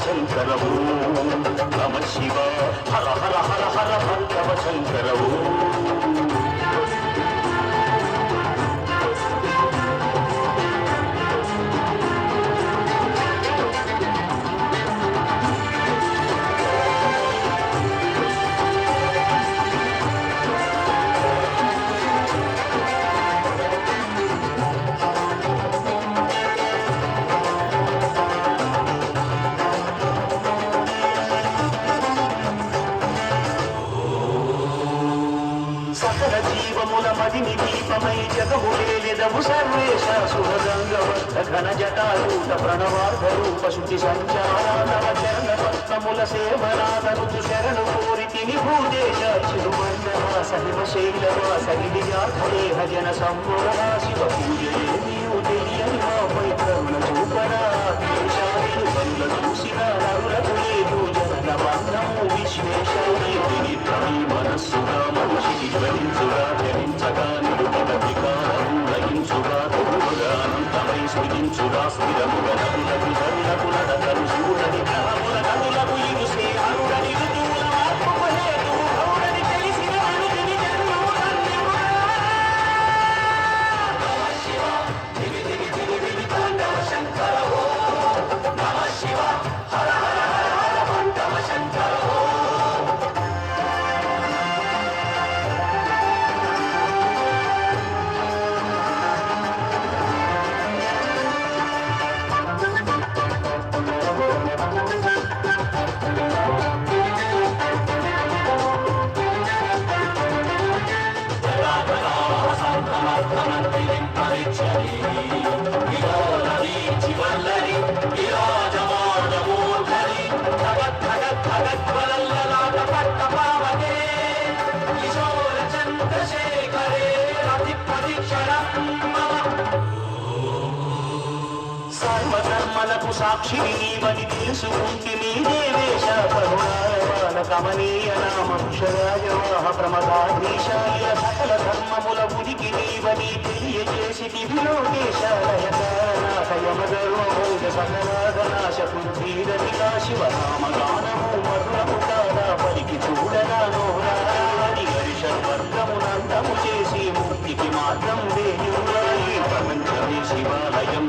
శంకర ఓం నమః శివ హర హర హర హర భైరవ శంకర ఓం సకల జీవముల మదిని దీపమై జగములేదము సర్వేశ సురగంగవర్ధ ఘన జటారూట ప్రణవార్ధ రూప శుచి సంచారానవ చరణ పద్మముల సేవనాదనుచు శరణు కోరి తిని భూదేశ చిరుమన్నవాస హిమశైలవాస గిరిజార్థదేహ జన సంబోధ శివ పూజయే నీవు తెలియని మాపై కరుణ చూపరా దేశాలు కనుల చూసిన నరులకు లేదు జన మంత్రము విశ్వేశ్వరీ మనస్సుగా మనిషికి జ్వలించుగా జనించగా నిరుపద వికారము లయించుగా తొడుగుగా అనంతమై సృజించుగా స్థిరముగా నదులకు ధరులకు నడకలు సూడని గ్రహముల నదులకు ఇరుసే అరుడని ఋతువుల మార్పుకు హేతువు గౌడని తెలిసిన అనుదిని జన్మములన్నెముగా నమః శివ దివి దివి దివి దివి తాండవ శంకర ఓం నమః శివ హర హర హర హర తాండవ శంకర ఓం సర్వధర్మలకు సాక్షి నీవని తెలుసుకుంటి నీ దేవేశ కరుణాయమాన కమనీయ నామక్షరాజవాహ ప్రమదాధీశాయ సకల ధర్మముల ఉనికి నీవని తెలియజేసి విలోకేశాలయమగర్వమౌజ సకలాదనాశ బుద్ధీరతికా శివనామగానము మర్మము కాదా పలికి చూడరా నోరాని హరిషవర్గమునంతము చేసి ముక్తికి మాత్రం వేయురాయి ప్రపంచమే శివాలయం